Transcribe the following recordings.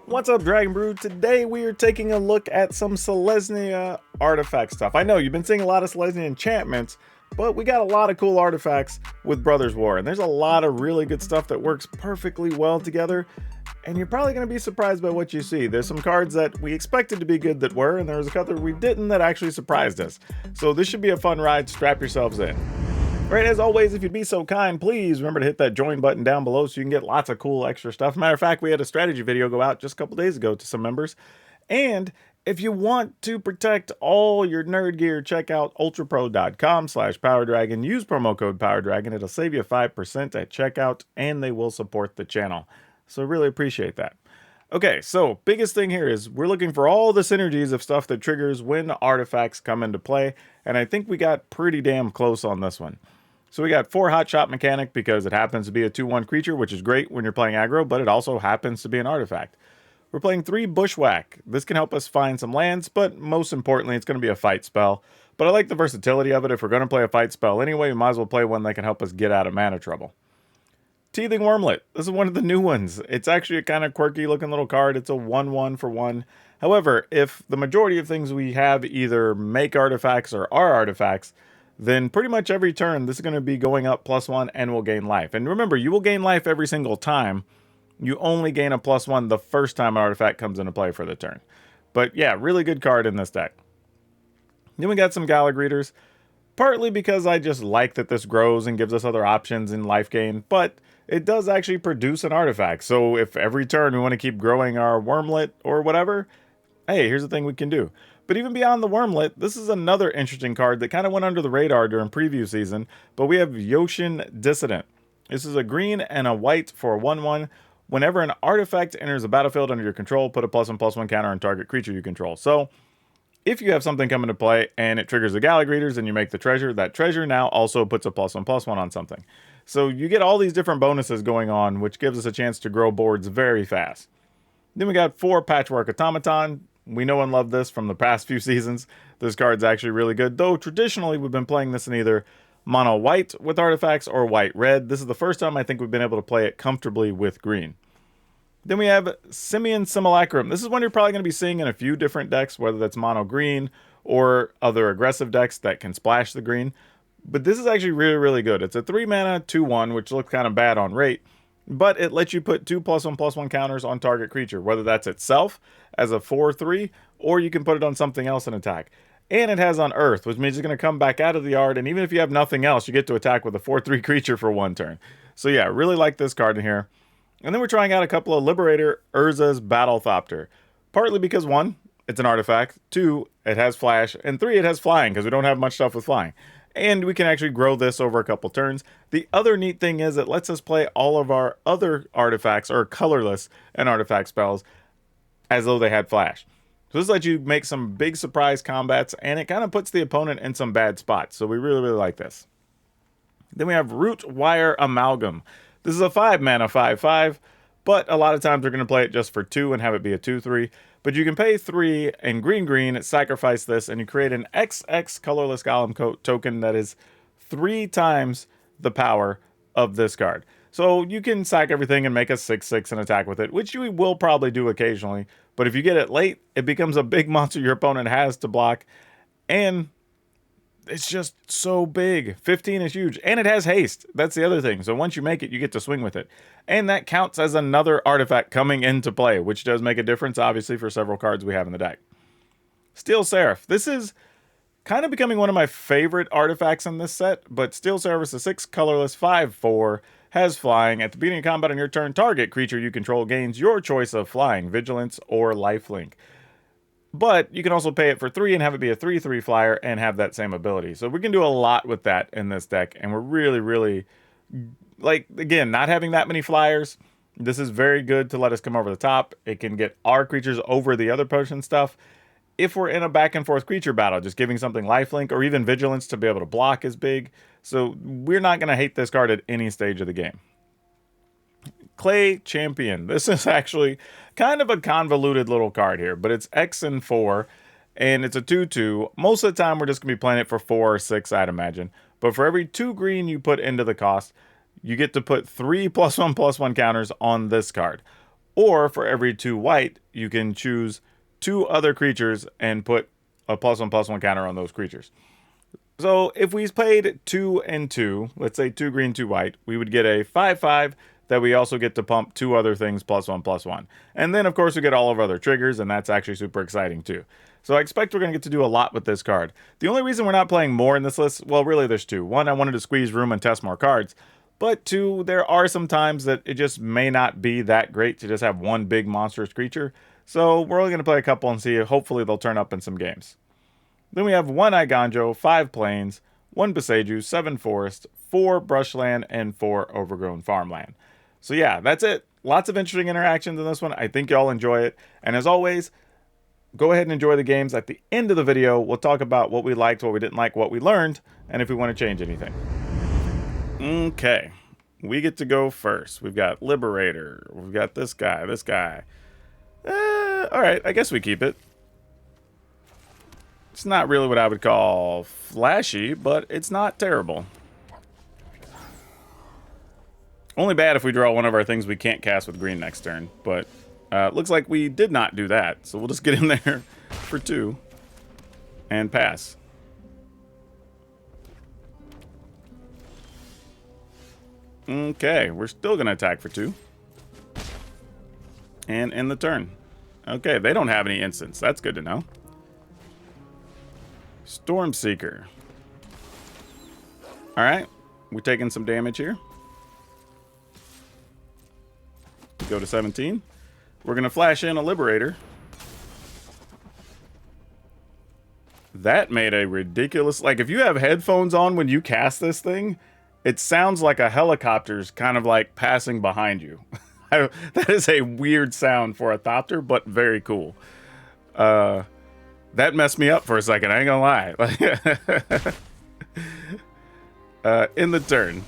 What's up, Dragon Brew? Today we are taking a look at some Selesnya artifact stuff. I know you've been seeing a lot of Selesnya enchantments, but we got a lot of cool artifacts with Brothers War, and there's a lot of really good stuff that works perfectly well together, and you're probably going to be surprised by what you see. There's some cards that we expected to be good that were, and there was a couple we didn't that actually surprised us. So this should be a fun ride. Strap yourselves in. Right, as always, if you'd be so kind, please remember to hit that join button down below so you can get lots of cool extra stuff. Matter of fact, we had a strategy video go out just a couple days ago to some members. And if you want to protect all your nerd gear, check out ultrapro.com/PowrDragn. Use promo code PowrDragn. It'll save you 5% at checkout, and they will support the channel. So really appreciate that. Okay, so biggest thing here is we're looking for all the synergies of stuff that triggers when artifacts come into play. And I think we got pretty damn close on this one. So we got 4 Hot Shot Mechanic because it happens to be a 2/1 creature, which is great when you're playing aggro, but it also happens to be an artifact. We're playing 3 Bushwhack. This can help us find some lands, but most importantly, it's going to be a fight spell. But I like the versatility of it. If we're going to play a fight spell anyway, we might as well play one that can help us get out of mana trouble. Teething Wormlet. This is one of the new ones. It's actually a kind of quirky looking little card. It's a 1/1 for 1. However, if the majority of things we have either make artifacts or are artifacts, then pretty much every turn this is going to be going up +1 and will gain life. And remember, you will gain life every single time. You only gain a +1 the first time an artifact comes into play for the turn. But yeah, really good card in this deck. Then we got some Galagreeters, partly because I just like that this grows and gives us other options in life gain, but it does actually produce an artifact. So if every turn we want to keep growing our Wormlet or whatever, hey, here's the thing we can do. But even beyond the Wormlet, this is another interesting card that kind of went under the radar during preview season, but we have Yoshin Dissident. This is a green and a white for a 1/1. Whenever an artifact enters a battlefield under your control, put a +1/+1 counter on target creature you control. So if you have something come into play and it triggers the Galagreeters and you make the treasure, that treasure now also puts a +1/+1 on something. So you get all these different bonuses going on, which gives us a chance to grow boards very fast. Then we got 4 Patchwork Automaton. We know and love this from the past few seasons. This card's actually really good, though traditionally we've been playing this in either mono white with artifacts or white red. This is the first time I think we've been able to play it comfortably with green. Then we have Simian Simulacrum. This is one you're probably going to be seeing in a few different decks, whether that's mono green or other aggressive decks that can splash the green. But this is actually really, really good. It's a 3 mana 2/1, which looks kind of bad on rate, but it lets you put 2 +1/+1 counters on target creature, whether that's itself as a 4/3, or you can put it on something else and attack. And it has on Earth, which means it's going to come back out of the yard, and even if you have nothing else, you get to attack with a 4/3 creature for 1 turn. So yeah, really like this card in here. And then we're trying out a couple of Liberator Urza's Battlethopter. Partly because 1, it's an artifact, 2, it has flash, and 3, it has flying, because we don't have much stuff with flying. And we can actually grow this over a couple turns. The other neat thing is it lets us play all of our other artifacts, or colorless and artifact spells, as though they had flash. So this lets you make some big surprise combats, and it kind of puts the opponent in some bad spots. So we really, really like this. Then we have Root Wire Amalgam. This is a 5 mana 5/5, but a lot of times we're going to play it just for 2 and have it be a 2/3. But you can pay 3 and green, sacrifice this, and you create an XX colorless golem token that is 3 times the power of this card. So you can sack everything and make a 6/6 and attack with it, which you will probably do occasionally. But if you get it late, it becomes a big monster your opponent has to block. And it's just so big. 15 is huge. And it has haste. That's the other thing. So once you make it, you get to swing with it. And that counts as another artifact coming into play, which does make a difference, obviously, for several cards we have in the deck. Steel Seraph. This is kind of becoming one of my favorite artifacts in this set, but Steel Seraph is a 6 colorless 5/4, has flying. At the beginning of combat on your turn, target creature you control gains your choice of flying, vigilance, or lifelink. But you can also pay it for 3 and have it be a 3/3 flyer and have that same ability. So we can do a lot with that in this deck. And we're really, really, like, again, not having that many flyers. This is very good to let us come over the top. It can get our creatures over the other potion stuff. If we're in a back and forth creature battle, just giving something lifelink or even vigilance to be able to block is big. So we're not going to hate this card at any stage of the game. Clay Champion. This is actually kind of a convoluted little card here, but it's X and 4, and it's a 2/2. Most of the time, we're just going to be playing it for 4 or 6, I'd imagine. But for every 2 green you put into the cost, you get to put 3 +1/+1 counters on this card. Or for every 2 white, you can choose 2 other creatures and put a +1/+1 counter on those creatures. So if we played 2 and 2, let's say 2 green, 2 white, we would get a 5/5 that we also get to pump 2 other things +1/+1. And then, of course, we get all of our other triggers, and that's actually super exciting, too. So I expect we're going to get to do a lot with this card. The only reason we're not playing more in this list, well, really, there's 2. 1, I wanted to squeeze room and test more cards. But 2, there are some times that it just may not be that great to just have one big monstrous creature. So we're only going to play a couple and see. Hopefully, they'll turn up in some games. Then we have 1 Iganjo, 5 Plains, 1 Boseiju, 7 Forest, 4 Brushland, and 4 Overgrown Farmland. So yeah, that's it. Lots of interesting interactions in this one. I think y'all enjoy it. And as always, go ahead and enjoy the games. At the end of the video, we'll talk about what we liked, what we didn't like, what we learned, and if we want to change anything. Okay, we get to go first. We've got Liberator. We've got this guy, this guy. All right, I guess we keep it. It's not really what I would call flashy, but it's not terrible. Only bad if we draw one of our things we can't cast with green next turn, but looks like we did not do that, so we'll just get in there for 2 and pass. Okay, we're still going to attack for 2 and end the turn. Okay, they don't have any instants. That's good to know. Stormseeker. Alright, we're taking some damage here. Go to 17. We're going to flash in a Liberator. That made a ridiculous... Like, if you have headphones on when you cast this thing, it sounds like a helicopter's kind of like passing behind you. That is a weird sound for a Thopter, but very cool. That messed me up for a second, I ain't gonna lie. In the turn.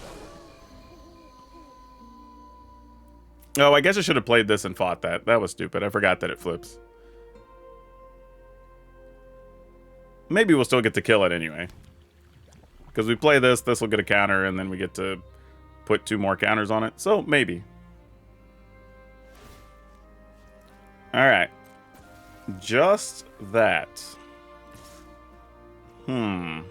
Oh, I guess I should have played this and fought that. That was stupid. I forgot that it flips. Maybe we'll still get to kill it anyway. Because we play this, this will get a counter, and then we get to put 2 more counters on it. So, maybe. Alright. Just that. Alright.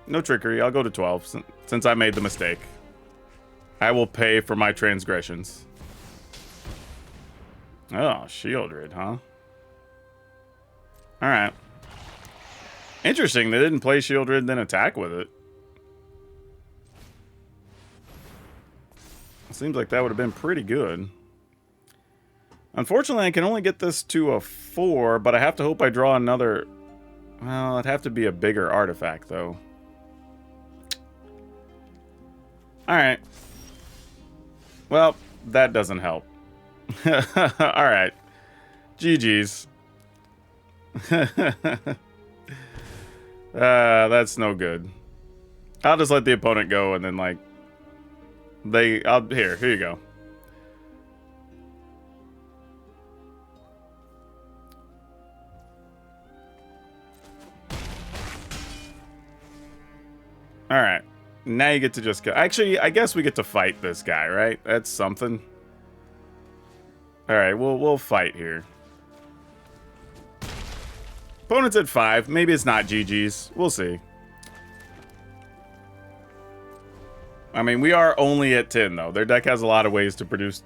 No trickery. I'll go to 12 since I made the mistake. I will pay for my transgressions. Oh, Shieldred, huh? Alright. Interesting, they didn't play Shieldred, then attack with it. Seems like that would have been pretty good. Unfortunately, I can only get this to a 4, but I have to hope I draw another... Well, it'd have to be a bigger artifact, though. Alright. Well, that doesn't help. Alright. GG's. That's no good. I'll just let the opponent go and then, like... Here you go. Alright. Now you get to just go. Actually, I guess we get to fight this guy, right? That's something. Alright, we'll fight here. Opponent's at 5. Maybe it's not GG's. We'll see. I mean, we are only at 10, though. Their deck has a lot of ways to produce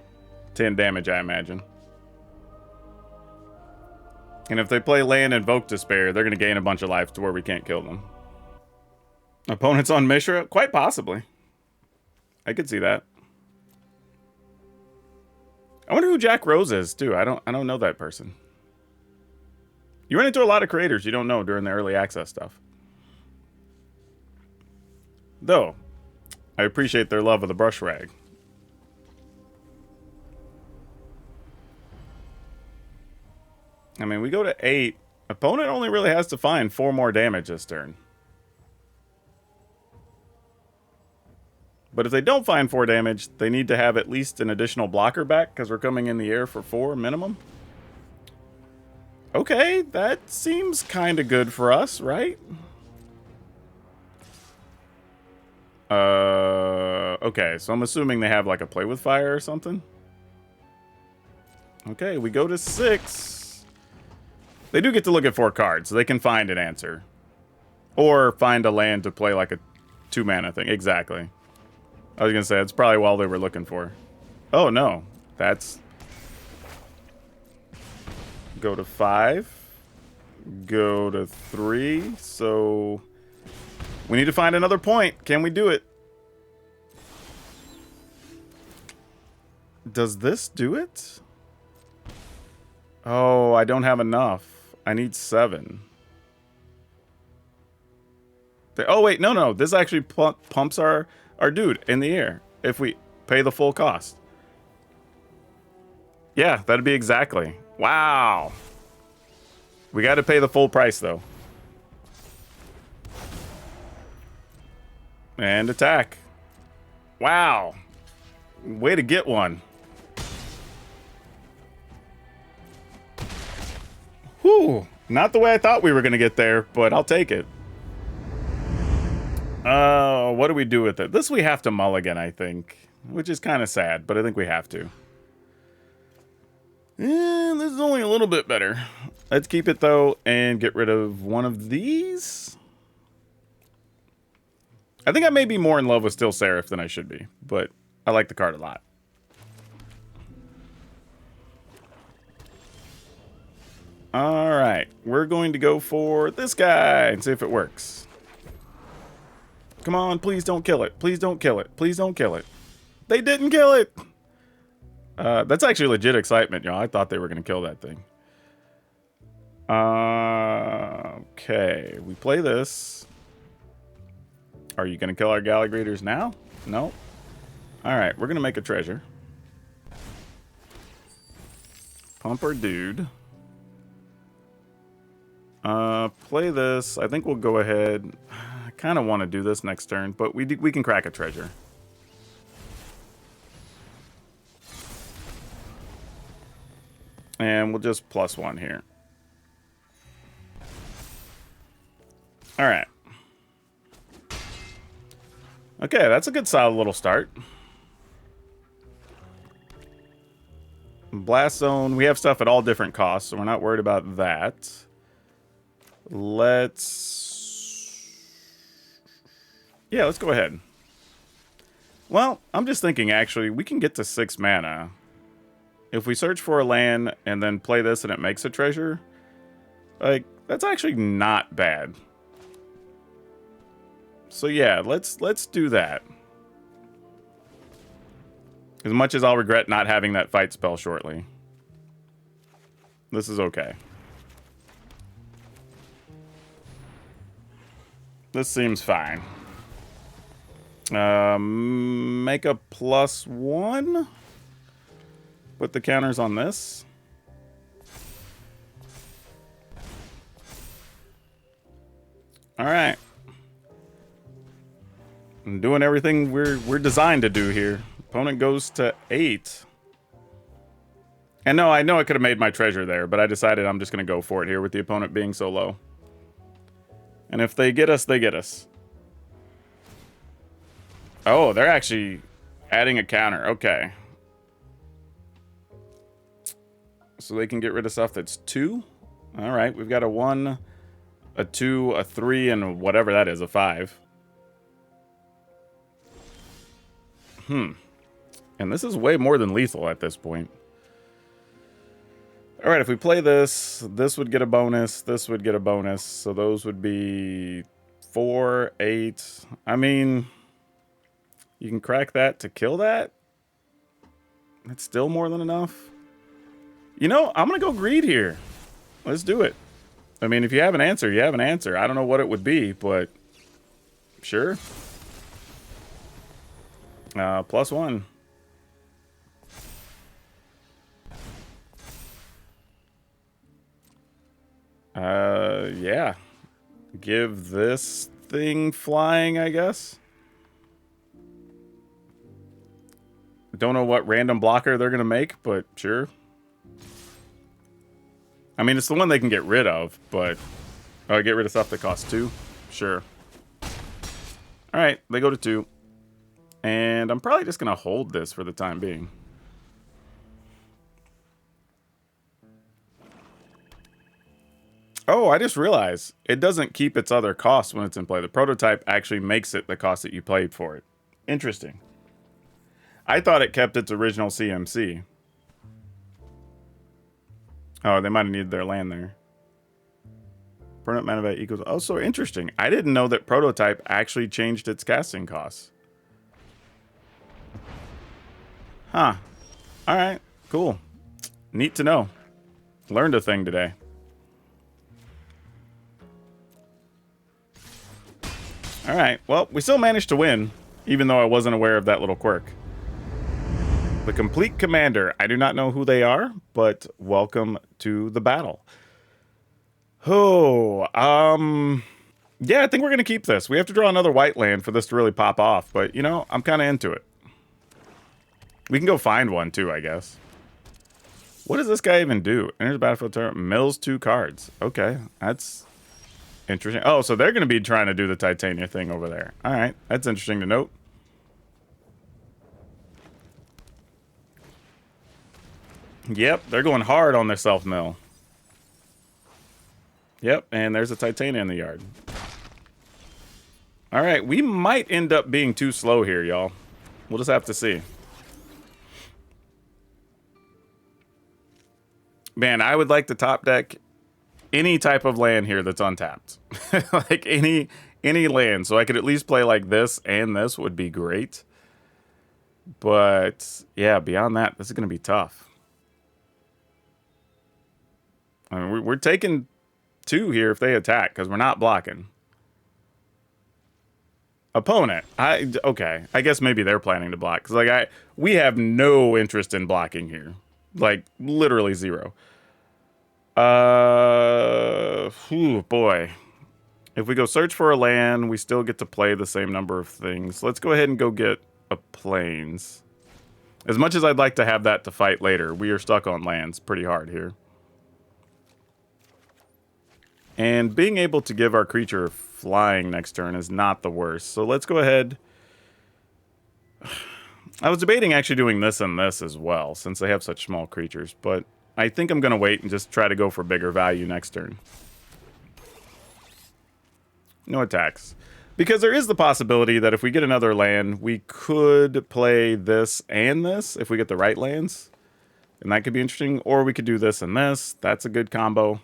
10 damage, I imagine. And if they play land and Invoke Despair, they're going to gain a bunch of life to where we can't kill them. Opponents on Mishra? Quite possibly. I could see that. I wonder who Jack Rose is, too. I don't know that person. You run into a lot of creators you don't know during the early access stuff. Though, I appreciate their love of the brush rag. I mean, we go to 8. Opponent only really has to find 4 more damage this turn. But if they don't find 4 damage, they need to have at least an additional blocker back because we're coming in the air for 4 minimum. Okay, that seems kind of good for us, right? Okay, so I'm assuming they have like a play with fire or something. Okay, we go to 6. They do get to look at 4 cards, so they can find an answer. Or find a land to play like a 2-mana thing. Exactly. I was going to say, that's probably all they were looking for. Oh, no. That's... Go to 5. Go to 3. So... we need to find another point. Can we do it? Does this do it? Oh, I don't have enough. I need 7. Oh, wait. No. This actually pumps our dude in the air if we pay the full cost. Yeah, that'd be exactly. Wow. We got to pay the full price, though. And attack. Wow. Way to get one. Whew. Not the way I thought we were going to get there, but I'll take it. What do we do with it? This we have to mulligan, I think. Which is kind of sad, but I think we have to. This is only a little bit better. Let's keep it, though, and get rid of one of these. I think I may be more in love with Still Seraph than I should be, but I like the card a lot. Alright, we're going to go for this guy and see if it works. Come on, please don't kill it. Please don't kill it. Please don't kill it. They didn't kill it! That's actually legit excitement, y'all. I thought they were going to kill that thing. Okay, we play this. Are you going to kill our Galligrators now? No. Alright, we're going to make a treasure. Pump our dude. Play this. I think we'll go ahead. I kind of want to do this next turn, but we can crack a treasure. And we'll just +1 here. Alright. Okay, that's a good solid little start. Blast Zone. We have stuff at all different costs, so we're not worried about that. Yeah, let's go ahead. Well, I'm just thinking, actually, we can get to 6 mana. If we search for a land and then play this and it makes a treasure, like, that's actually not bad. So yeah, let's do that. As much as I'll regret not having that fight spell shortly. This is okay. This seems fine. Make a +1. Put the counters on this. Alright. I'm doing everything we're designed to do here. Opponent goes to 8. And no, I know I could have made my treasure there, but I decided I'm just going to go for it here with the opponent being so low. And if they get us, they get us. Oh, they're actually adding a counter. Okay. So they can get rid of stuff that's 2. All right, we've got a 1, a 2, a 3, and whatever that is, a 5. And this is way more than lethal at this point. All right, if we play this, this would get a bonus, this would get a bonus. So those would be 4, 8. I mean, you can crack that to kill that. That's still more than enough. You know, I'm going to go greed here. Let's do it. I mean, if you have an answer, you have an answer. I don't know what it would be, but sure. +1. Yeah. Give this thing flying, I guess. Don't know what random blocker they're going to make, but sure. I mean, it's the one they can get rid of, but... Oh, get rid of stuff that costs 2? Sure. Alright, they go to 2. And I'm probably just going to hold this for the time being. Oh, I just realized it doesn't keep its other costs when it's in play. The prototype actually makes it the cost that you paid for it. Interesting. I thought it kept its original CMC. Oh, they might have needed their land there. Permanent mana value equals... Oh, so interesting. I didn't know that prototype actually changed its casting costs. Huh. Alright, cool. Neat to know. Learned a thing today. Alright, well, we still managed to win, even though I wasn't aware of that little quirk. The Complete Commander. I do not know who they are, but welcome to the battle. Oh, yeah, I think we're going to keep this. We have to draw another white land for this to really pop off, but, you know, I'm kind of into it. We can go find one, too, I guess. What does this guy even do? Enters the battlefield turn, mills 2 cards. Okay, that's interesting. Oh, so they're going to be trying to do the Titania thing over there. All right, that's interesting to note. Yep, they're going hard on their self-mill. Yep, and there's a Titania in the yard. All right, we might end up being too slow here, y'all. We'll just have to see. Man, I would like to top deck any type of land here that's untapped. Like any land, so I could at least play like this and this would be great. But yeah, beyond that, this is going to be tough. I mean, we're taking 2 here if they attack because we're not blocking. Opponent, okay. I guess maybe they're planning to block because like we have no interest in blocking here, like literally 0. Boy. If we go search for a land, we still get to play the same number of things. Let's go ahead and go get a plains. As much as I'd like to have that to fight later, we are stuck on lands pretty hard here. And being able to give our creature flying next turn is not the worst. So let's go ahead. I was debating actually doing this and this as well, since they have such small creatures. But I think I'm going to wait and just try to go for bigger value next turn. No attacks. Because there is the possibility that if we get another land, we could play this and this if we get the right lands. And that could be interesting. Or we could do this and this. That's a good combo.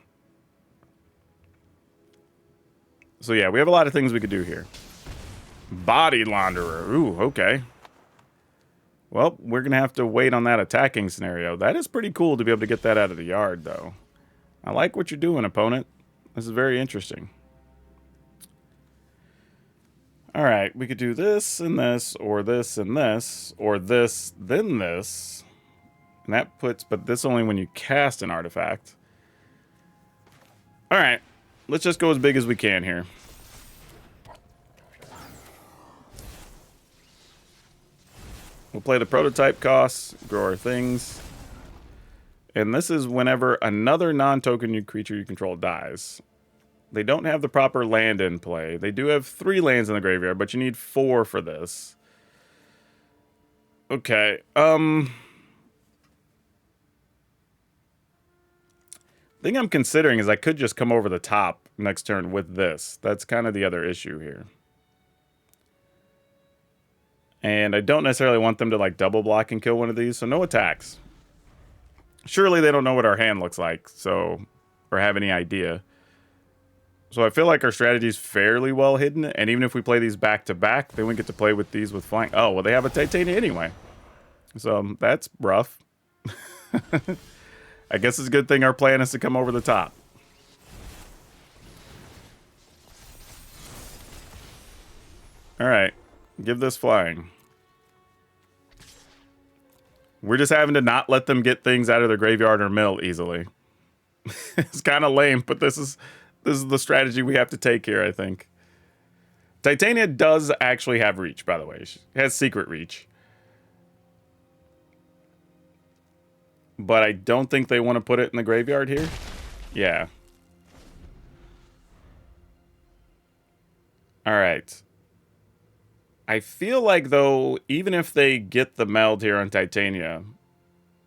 So yeah, we have a lot of things we could do here. Body Launderer. Ooh, okay. Well, we're going to have to wait on that attacking scenario. That is pretty cool to be able to get that out of the yard, though. I like what you're doing, opponent. This is very interesting. All right, we could do this and this, or this and this, or this, then this. And that puts, but this only when you cast an artifact. All right. Let's just go as big as we can here. We'll play the prototype costs, grow our things. And this is whenever another non-token creature you control dies. They don't have the proper land in play. They do have 3 lands in the graveyard, but you need 4 for this. Okay, thing I'm considering is I could just come over the top next turn with this. That's kind of the other issue here. And I don't necessarily want them to like double block and kill one of these, so no attacks. Surely they don't know what our hand looks like, so, or have any idea. So I feel like our strategy is fairly well hidden, and even if we play these back to back, then we get to play with these with flying. Oh, well, they have a Titania anyway. So that's rough. I guess it's a good thing our plan is to come over the top. All right, give this flying. We're just having to not let them get things out of their graveyard or mill easily. It's kind of lame, but this is the strategy we have to take here, I think. Titania does actually have reach, by the way. She has secret reach. But I don't think they want to put it in the graveyard here. Yeah. All right. I feel like, though, even if they get the meld here on Titania,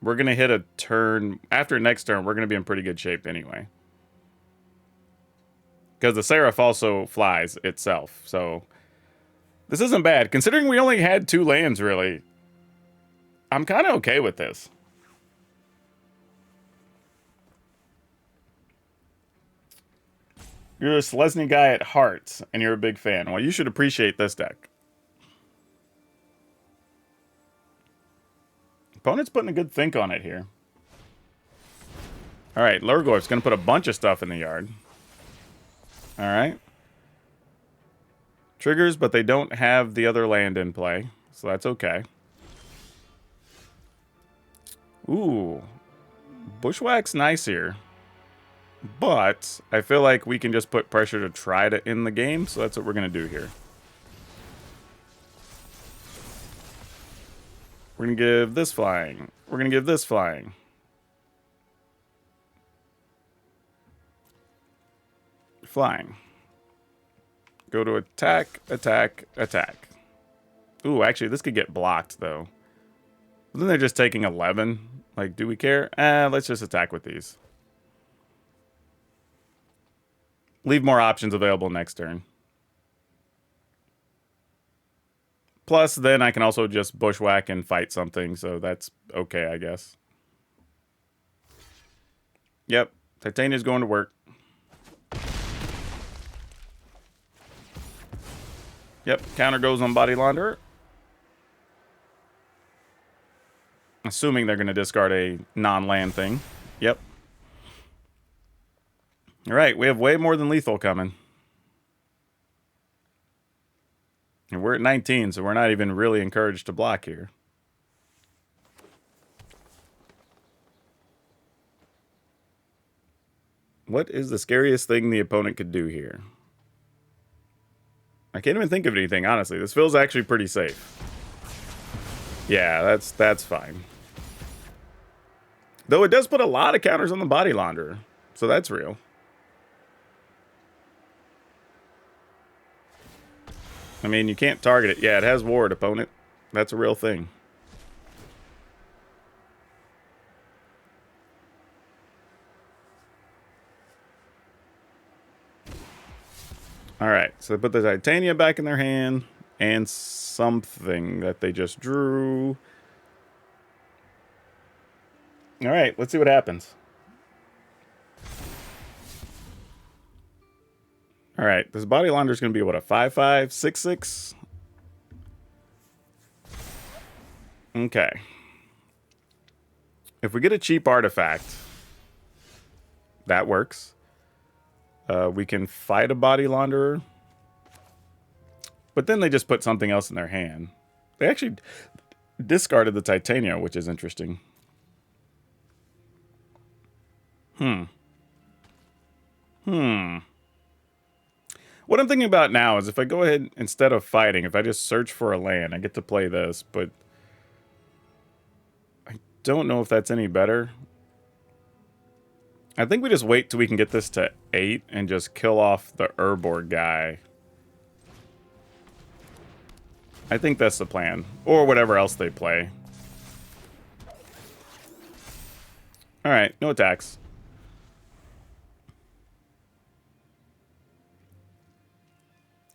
we're going to hit a turn. After next turn, we're going to be in pretty good shape anyway. Because the Seraph also flies itself. So this isn't bad. Considering we only had 2 lands, really. I'm kind of okay with this. You're a Selesnya guy at heart, and you're a big fan. Well, you should appreciate this deck. Opponent's putting a good think on it here. Alright, Lurgoyf's going to put a bunch of stuff in the yard. Alright. Triggers, but they don't have the other land in play, so that's okay. Ooh. Bushwhack's nice here. But I feel like we can just put pressure to try to end the game, so that's what we're going to do here. We're going to give this flying. We're going to give this flying. Flying. Go to attack, attack, attack. Ooh, actually, this could get blocked, though. But then they're just taking 11. Like, do we care? Let's just attack with these. Leave more options available next turn. Plus, then I can also just bushwhack and fight something, so that's okay, I guess. Yep, Titania's going to work. Yep, counter goes on Body Launderer. Assuming they're going to discard a non-land thing. Yep. Alright, we have way more than lethal coming. And we're at 19, so we're not even really encouraged to block here. What is the scariest thing the opponent could do here? I can't even think of anything, honestly. This feels actually pretty safe. Yeah, that's fine. Though it does put a lot of counters on the Body Launderer, so that's real. I mean, you can't target it. Yeah, it has ward, opponent. That's a real thing. Alright, so they put the Titania back in their hand, and something that they just drew. Alright, let's see what happens. Alright, this Body Launderer is going to be, what, a 5/5, 6/6? Okay. If we get a cheap artifact, that works. We can fight a Body Launderer. But then they just put something else in their hand. They actually discarded the Titania, which is interesting. What I'm thinking about now is if I go ahead, instead of fighting, if I just search for a land, I get to play this, but I don't know if that's any better. I think we just wait till we can get this to 8 and just kill off the Urborg guy. I think that's the plan. Or whatever else they play. Alright, no attacks.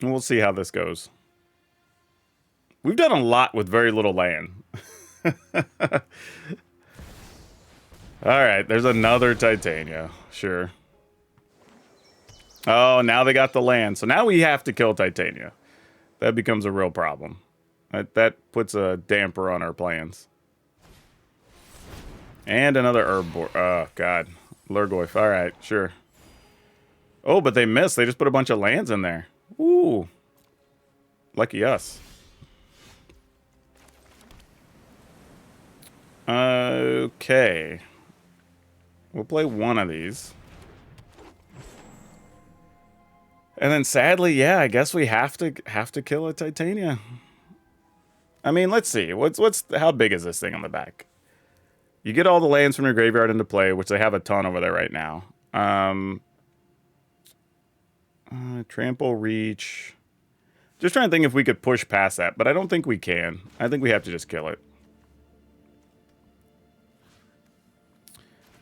And we'll see how this goes. We've done a lot with very little land. Alright, there's another Titania. Sure. Oh, now they got the land. So now we have to kill Titania. That becomes a real problem. That puts a damper on our plans. And another Urborg. Oh, God. Lurgoyf. Alright, sure. Oh, but they missed. They just put a bunch of lands in there. Ooh. Lucky us. Okay. We'll play one of these. And then sadly, yeah, I guess we have to kill a Titania. I mean, let's see. How big is this thing on the back? You get all the lands from your graveyard into play, which they have a ton over there right now. Trample, reach. Just trying to think if we could push past that, but I don't think we can. I think we have to just kill it.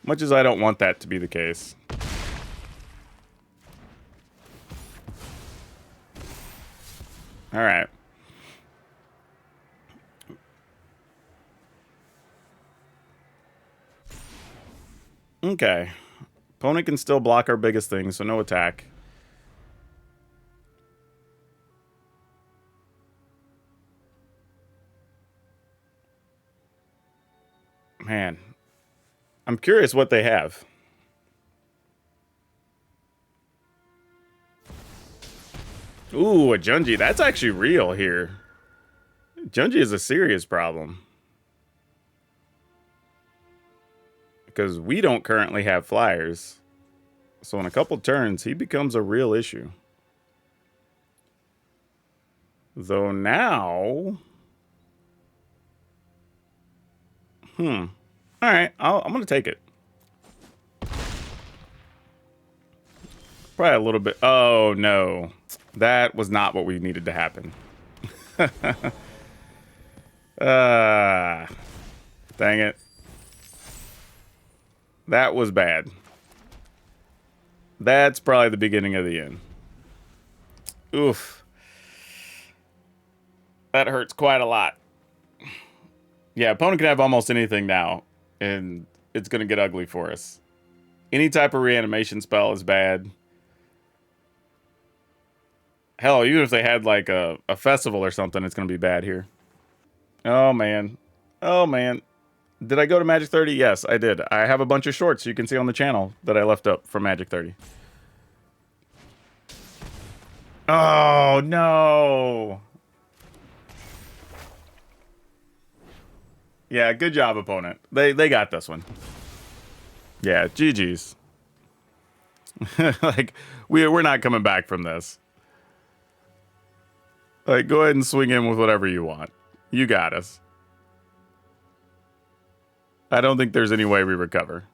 Much as I don't want that to be the case. All right. Okay. Opponent can still block our biggest thing, so no attack. Man. I'm curious what they have. Ooh, a Junji. That's actually real here. Junji is a serious problem. Because we don't currently have flyers. So in a couple turns, he becomes a real issue. Though now... Alright, I'm going to take it. Probably a little bit... Oh, no. That was not what we needed to happen. Dang it. That was bad. That's probably the beginning of the end. Oof. That hurts quite a lot. Yeah, opponent can have almost anything now, and it's going to get ugly for us. Any type of reanimation spell is bad. Hell, even if they had like a festival or something, it's going to be bad here. Oh, man. Oh, man. Did I go to Magic 30? Yes, I did. I have a bunch of shorts you can see on the channel that I left up from Magic 30. Oh, no. Yeah, good job, opponent. They got this one. Yeah, GG's. Like, we're not coming back from this. Like, go ahead and swing in with whatever you want. You got us. I don't think there's any way we recover.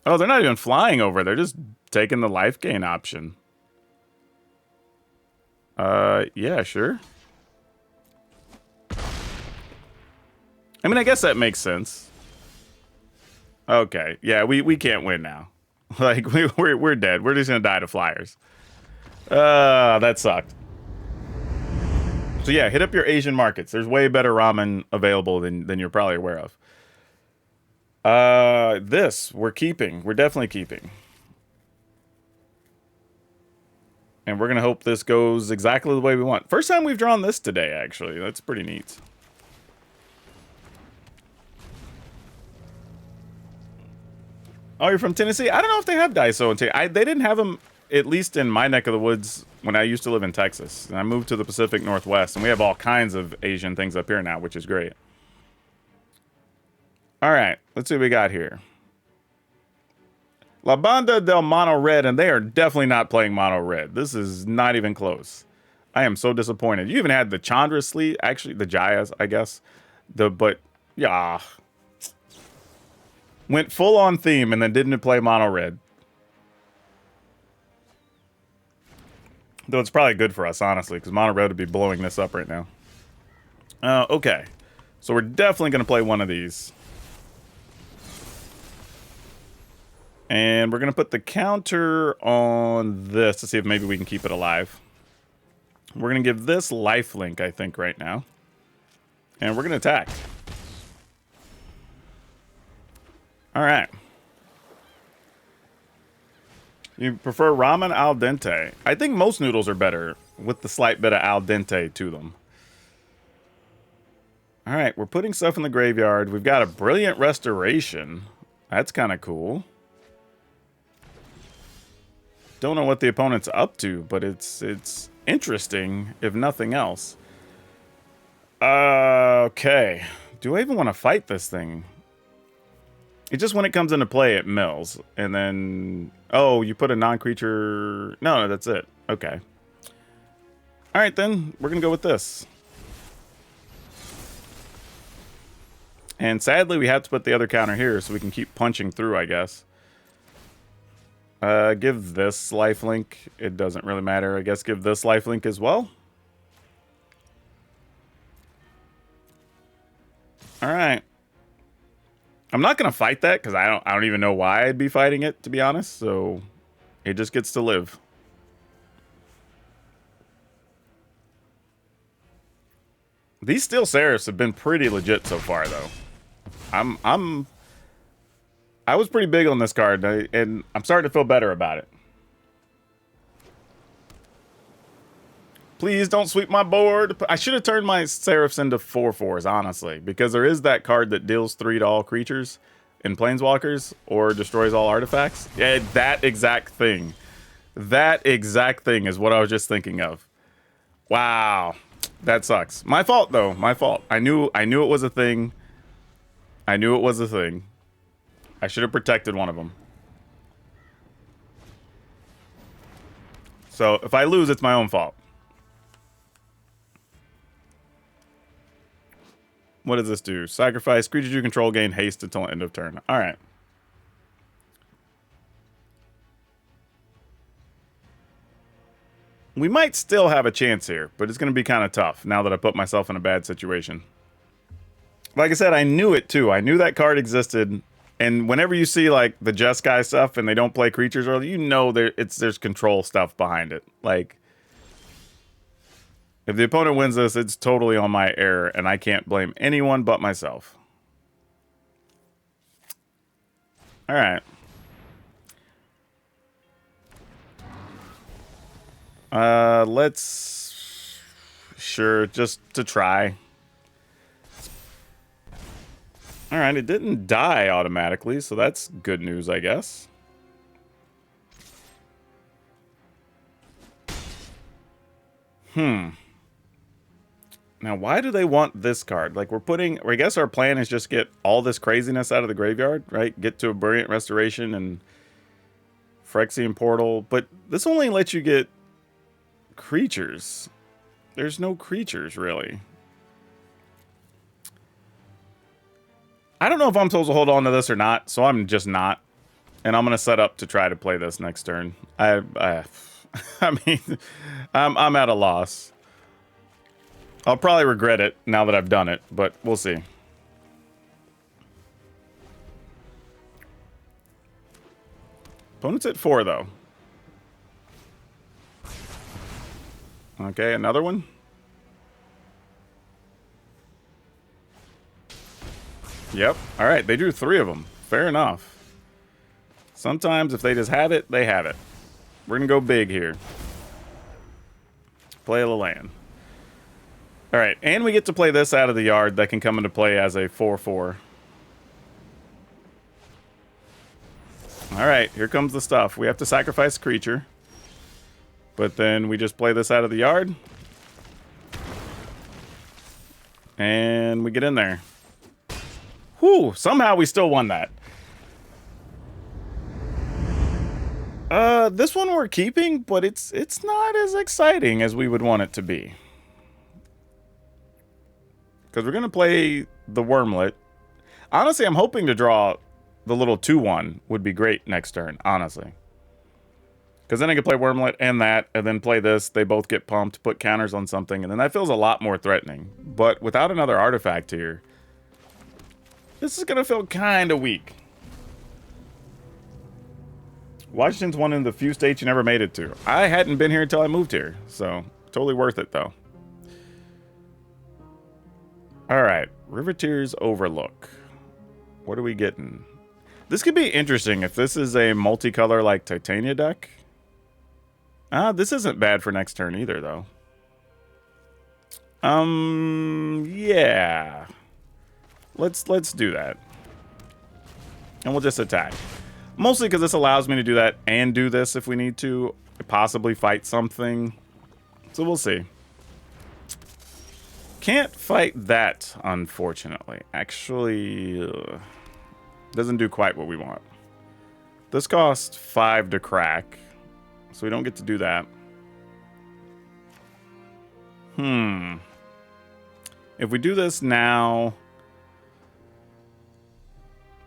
Oh, they're not even flying over. They're just taking the life gain option. Yeah, sure. I mean, I guess that makes sense. Okay, yeah, we can't win now. Like, we're dead. We're just gonna die to flyers. That sucked. So yeah, hit up your Asian markets. There's way better ramen available than you're probably aware of. This, we're keeping. We're definitely keeping. And we're going to hope this goes exactly the way we want. First time we've drawn this today, actually. That's pretty neat. Oh, you're from Tennessee? I don't know if they have Daiso in Tennessee. They didn't have them, at least in my neck of the woods, when I used to live in Texas. And I moved to the Pacific Northwest, and we have all kinds of Asian things up here now, which is great. All right, let's see what we got here. La Banda del Mono Red, and they are definitely not playing Mono Red. This is not even close. I am so disappointed. You even had the Chandra sleeve, actually the Jayas, I guess. But yeah, went full on theme and then didn't play Mono Red. Though it's probably good for us, honestly, because Mono Red would be blowing this up right now. Okay, so we're definitely going to play one of these. And we're going to put the counter on this to see if maybe we can keep it alive. We're going to give this lifelink, I think, right now. And we're going to attack. All right. You prefer ramen al dente? I think most noodles are better with the slight bit of al dente to them. All right, we're putting stuff in the graveyard. We've got a brilliant restoration. That's kind of cool. Don't know what the opponent's up to, but it's interesting, if nothing else. Okay. Do I even want to fight this thing? It just when it comes into play, it mills. And then... Oh, you put a non-creature... No, that's it. Okay. Alright then, we're going to go with this. And sadly, we have to put the other counter here so we can keep punching through, I guess. Give this lifelink. It doesn't really matter. I guess give this lifelink as well. All right. I'm not gonna fight that because I don't even know why I'd be fighting it, to be honest. So it just gets to live. These Steel Seraphs have been pretty legit so far, though. I was pretty big on this card, and I'm starting to feel better about it. Please don't sweep my board. I should have turned my Seraphs into 4/4s, honestly, because there is that card that deals 3 to all creatures in Planeswalkers or destroys all artifacts. Yeah, that exact thing. That exact thing is what I was just thinking of. Wow. That sucks. My fault, though. My fault. I knew it was a thing. I knew it was a thing. I should have protected one of them. So if I lose, it's my own fault. What does this do? Sacrifice. Creatures you control gain haste until end of turn. All right. We might still have a chance here, but it's going to be kind of tough now that I put myself in a bad situation. Like I said, I knew it too. I knew that card existed. And whenever you see like the Jeskai stuff and they don't play creatures early, you know there's control stuff behind it. Like, if the opponent wins this, it's totally on my error, and I can't blame anyone but myself. All right. Let's... Sure, just to try. All right, it didn't die automatically, so that's good news, I guess. Now, why do they want this card? Like, I guess our plan is just get all this craziness out of the graveyard, right? Get to a Brilliant Restoration and Phyrexian Portal. But this only lets you get creatures. There's no creatures, really. I don't know if I'm supposed to hold on to this or not, so I'm just not. And I'm going to set up to try to play this next turn. I mean, I'm at a loss. I'll probably regret it now that I've done it, but we'll see. Opponent's at 4, though. Okay, another one. Yep. All right, they drew 3 of them. Fair enough. Sometimes if they just have it, they have it. We're going to go big here. Play a land. All right, and we get to play this out of the yard that can come into play as a 4/4. All right, here comes the stuff. We have to sacrifice a creature. But then we just play this out of the yard. And we get in there. Whew, somehow we still won that. This one we're keeping, but it's not as exciting as we would want it to be. Because we're going to play the Wormlet. Honestly, I'm hoping to draw the little 2/1 would be great next turn, honestly. Because then I can play Wormlet and then play this. They both get pumped, put counters on something, and then that feels a lot more threatening. But without another artifact here, this is going to feel kind of weak. Washington's one of the few states you never made it to. I hadn't been here until I moved here, so totally worth it, though. All right, Riveteer's Overlook. What are we getting? This could be interesting if this is a multicolor like Titania deck. This isn't bad for next turn either, though. Yeah. Let's do that. And we'll just attack. Mostly because this allows me to do that and do this if we need to. Possibly fight something. So we'll see. Can't fight that, unfortunately. Actually, doesn't do quite what we want. This costs 5 to crack. So we don't get to do that. If we do this now...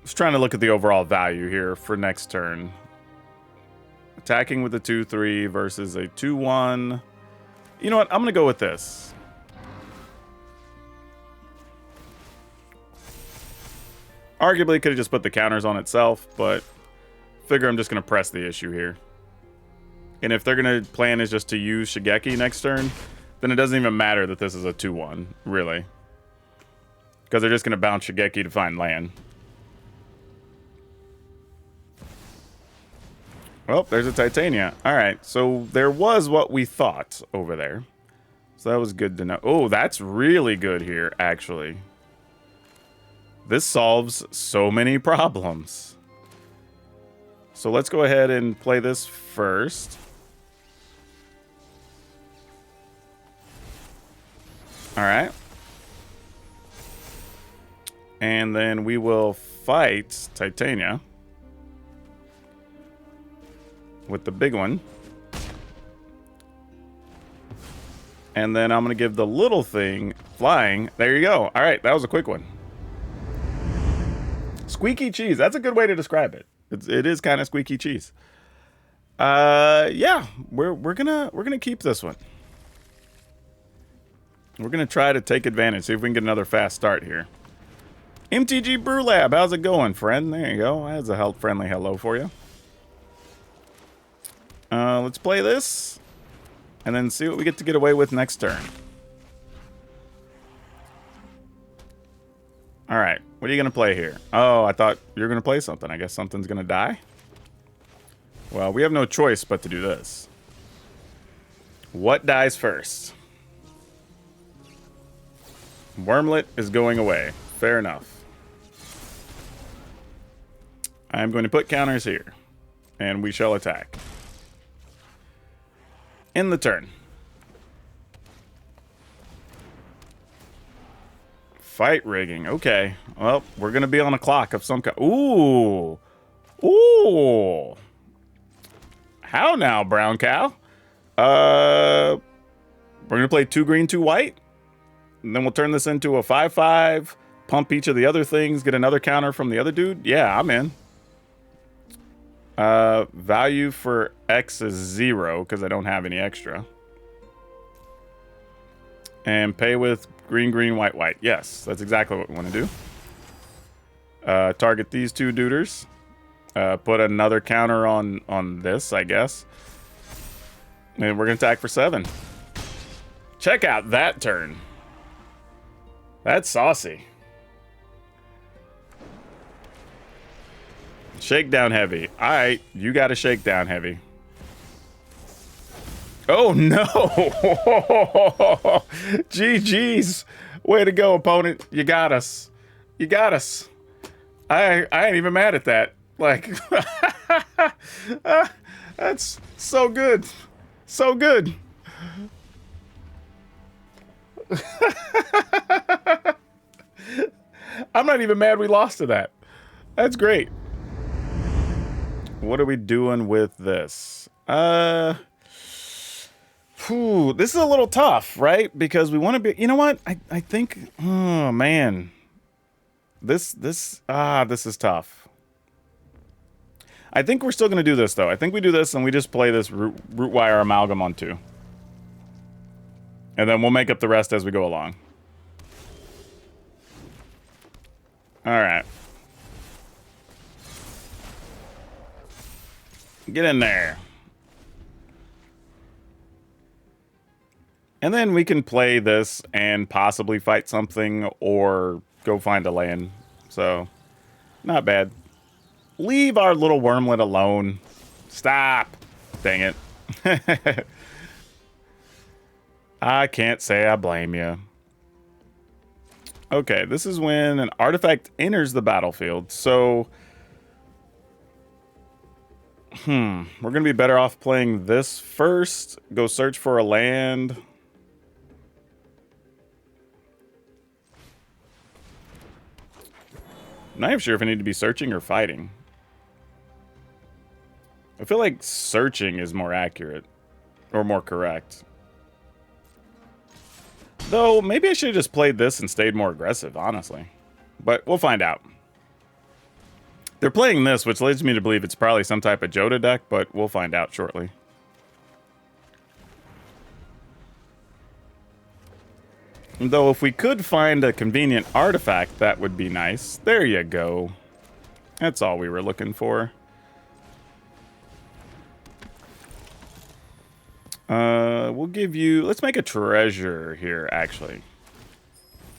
Just trying to look at the overall value here for next turn. Attacking with a 2/3 versus a 2/1. You know what? I'm going to go with this. Arguably, could have just put the counters on itself, but figure I'm just going to press the issue here. And if they're going to plan is just to use Shigeki next turn, then it doesn't even matter that this is a 2-1, really. Because they're just going to bounce Shigeki to find land. Well, there's a Titania. Alright, so there was what we thought over there. So that was good to know. Oh, that's really good here, actually. This solves so many problems. So let's go ahead and play this first. Alright. And then we will fight Titania with the big one. And then I'm going to give the little thing flying. There you go. All right, that was a quick one. Squeaky cheese. That's a good way to describe it. It is kind of squeaky cheese. Yeah, we're gonna keep this one. We're gonna try to take advantage. See if we can get another fast start here. MTG Brew Lab, how's it going, friend? There you go. That's a friendly hello for you. Let's play this, and then see what we get away with next turn. All right, what are you gonna play here? Oh, I thought you were gonna play something. I guess something's gonna die. Well, we have no choice but to do this. What dies first? Wormlet is going away. Fair enough. I'm going to put counters here, and we shall attack. End the turn. Fight rigging. Okay. Well, we're going to be on a clock of some kind. Ooh. Ooh. How now, brown cow? We're going to play 2 green, 2 white. And then we'll turn this into a 5/5. Pump each of the other things. Get another counter from the other dude. Yeah, I'm in. Value for X is 0 because I don't have any extra. And pay with green, green, white, white. Yes, that's exactly what we want to do. Target these 2 duders. Put another counter on this, I guess. And we're going to attack for 7. Check out that turn. That's saucy. Shakedown heavy. All right, you got to shake down heavy. Oh, no. GG's. Way to go, opponent. You got us. You got us. I ain't even mad at that. Like, that's so good. So good. I'm not even mad we lost to that. That's great. What are we doing with this? This is a little tough, right? Because we want to be, you know what? I think, oh man. This is tough. I think we're still going to do this though. I think we do this and we just play this root wire amalgam on 2. And then we'll make up the rest as we go along. All right. Get in there. And then we can play this and possibly fight something or go find a land. So, not bad. Leave our little wormlet alone. Stop. Dang it. I can't say I blame you. Okay, this is when an artifact enters the battlefield. So, we're going to be better off playing this first. Go search for a land. I'm not even sure if I need to be searching or fighting. I feel like searching is more accurate. Or more correct. Though, maybe I should have just played this and stayed more aggressive, honestly. But we'll find out. They're playing this, which leads me to believe it's probably some type of Joda deck, but we'll find out shortly. Though, if we could find a convenient artifact, that would be nice. There you go. That's all we were looking for. We'll give you... Let's make a treasure here, actually.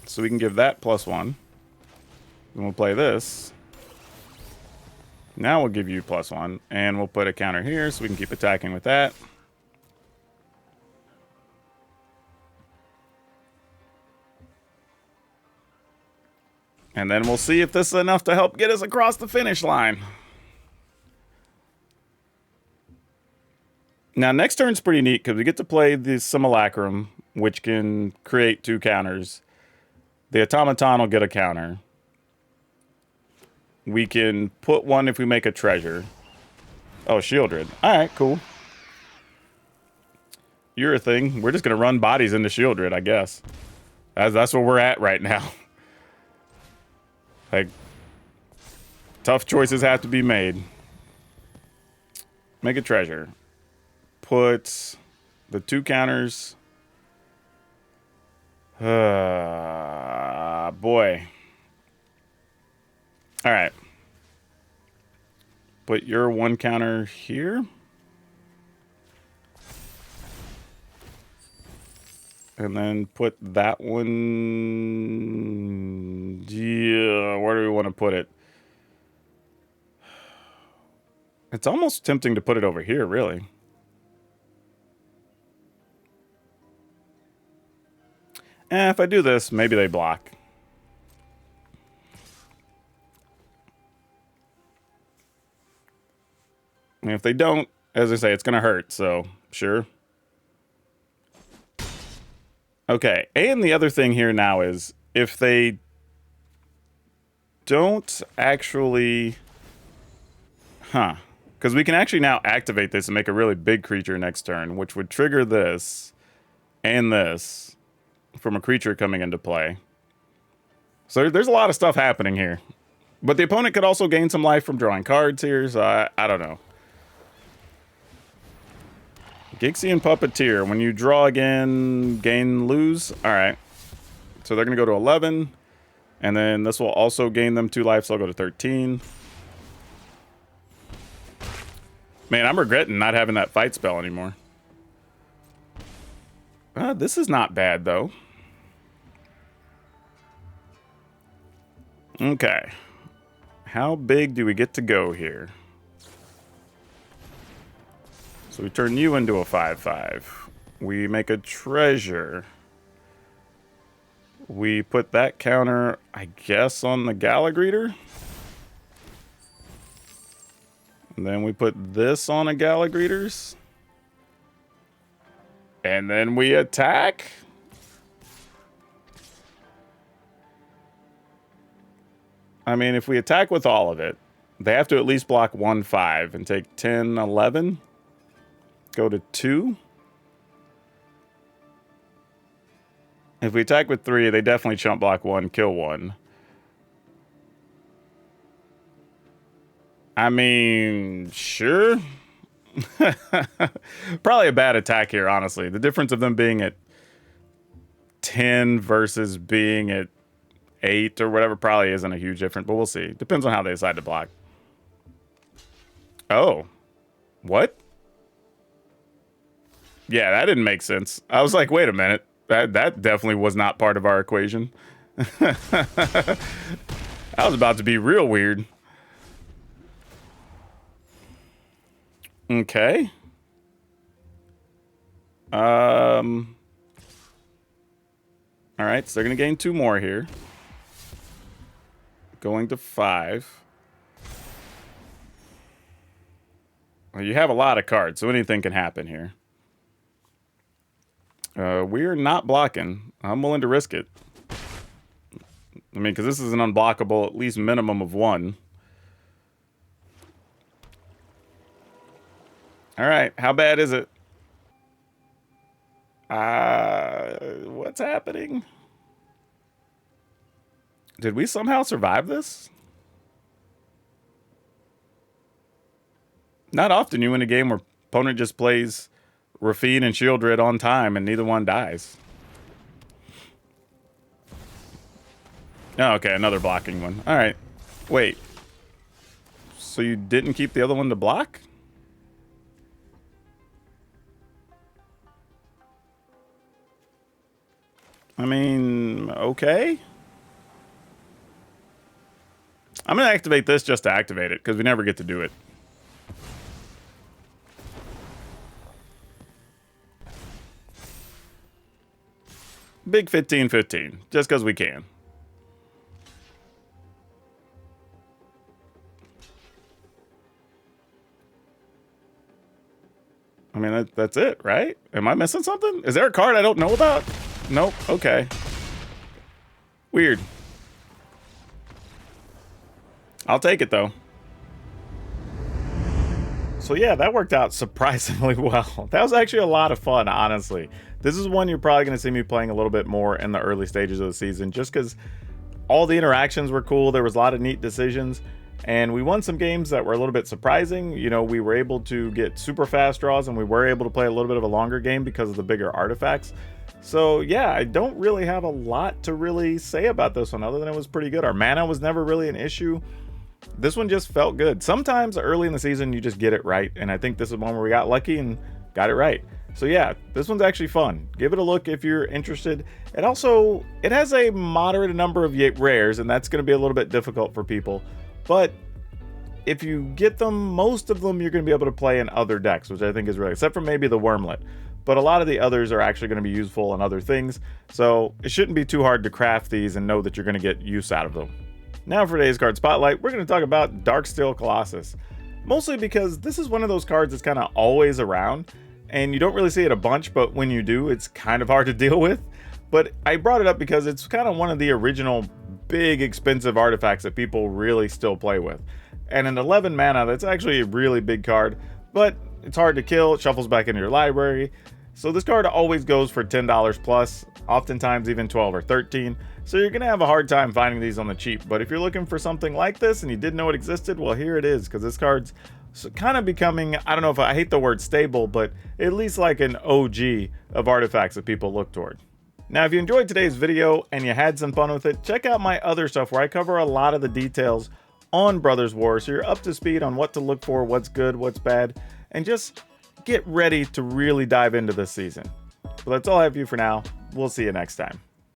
So we can give that +1. Then we'll play this. Now we'll give you +1. And we'll put a counter here so we can keep attacking with that. And then we'll see if this is enough to help get us across the finish line. Now, next turn's pretty neat because we get to play the Simulacrum, which can create 2 counters. The Automaton will get a counter. We can put 1 if we make a treasure. Oh, Shieldred. Alright, cool. You're a thing. We're just going to run bodies into Shieldred, I guess. That's where we're at right now. Like, tough choices have to be made. Make a treasure. Put the 2 counters. Boy. All right. Put your 1 counter here. And then put that one... Yeah, where do we want to put it? It's almost tempting to put it over here, really. If I do this, maybe they block. And if they don't, as I say, it's going to hurt, so sure. Okay, and the other thing here now is if they don't actually... Because we can actually now activate this and make a really big creature next turn, which would trigger this and this from a creature coming into play. So there's a lot of stuff happening here. But the opponent could also gain some life from drawing cards here, so I don't know. Gixian Puppeteer. When you draw again, gain, lose. Alright. So they're going to go to 11. And then this will also gain them 2 life, so I'll go to 13. Man, I'm regretting not having that fight spell anymore. This is not bad, though. Okay. How big do we get to go here? So we turn you into a 5/5. We make a treasure. We put that counter, I guess, on the Galagreater. And then we put this on a Galagreater's. And then we attack. I mean, if we attack with all of it, they have to at least block 1/5 and take 10, 11. Go to 2. If we attack with 3, they definitely chump block 1, kill 1. I mean, sure. Probably a bad attack here, honestly. The difference of them being at 10 versus being at 8 or whatever probably isn't a huge difference, but we'll see. Depends on how they decide to block. Oh. What? Yeah, that didn't make sense. I was like, wait a minute. That definitely was not part of our equation. That was about to be real weird. Okay. All right, so they're going to gain 2 more here. Going to 5. Well, you have a lot of cards, so anything can happen here. We're not blocking. I'm willing to risk it. I mean, because this is an unblockable, at least minimum of 1. All right, how bad is it? What's happening? Did we somehow survive this? Not often you win a game where opponent just plays Rafine and Shieldred on time and neither one dies. Oh, okay, another blocking one. All right. Wait. So you didn't keep the other one to block? I mean, okay. I'm going to activate this just to activate it, because we never get to do it. Big 15-15, just because we can. I mean, that's it, right? Am I missing something? Is there a card I don't know about? Nope. Okay. Weird. I'll take it, though. So yeah, that worked out surprisingly well. That was actually a lot of fun, honestly. This is one you're probably going to see me playing a little bit more in the early stages of the season, just because all the interactions were cool. There was a lot of neat decisions. And we won some games that were a little bit surprising. You know, we were able to get super fast draws, and we were able to play a little bit of a longer game because of the bigger artifacts. So yeah, I don't really have a lot to really say about this one other than it was pretty good. Our mana was never really an issue. This one just felt good. Sometimes early in the season you just get it right, and I think this is one where we got lucky and got it right. So yeah, this one's actually fun. Give it a look if you're interested. It has a moderate number of rares, and that's going to be a little bit difficult for people. But if you get them, most of them you're going to be able to play in other decks, which I think is really, except for maybe the Wormlet. But a lot of the others are actually going to be useful in other things. So it shouldn't be too hard to craft these and know that you're going to get use out of them. Now for today's card spotlight, we're going to talk about Darksteel Colossus. Mostly because this is one of those cards that's kind of always around, and you don't really see it a bunch, but when you do, it's kind of hard to deal with. But I brought it up because it's kind of one of the original big expensive artifacts that people really still play with. And an 11 mana, that's actually a really big card, but it's hard to kill. It shuffles back into your library. So this card always goes for $10 plus, oftentimes even 12 or 13. So you're gonna have a hard time finding these on the cheap. But if you're looking for something like this and you didn't know it existed, well, here it is, because this card's kind of becoming, I don't know if I hate the word stable, but at least like an OG of artifacts that people look toward. Now, if you enjoyed today's video and you had some fun with it, check out my other stuff where I cover a lot of the details on Brothers War, so you're up to speed on what to look for, what's good, what's bad, and just get ready to really dive into this season. But that's all I have for you for now. We'll see you next time.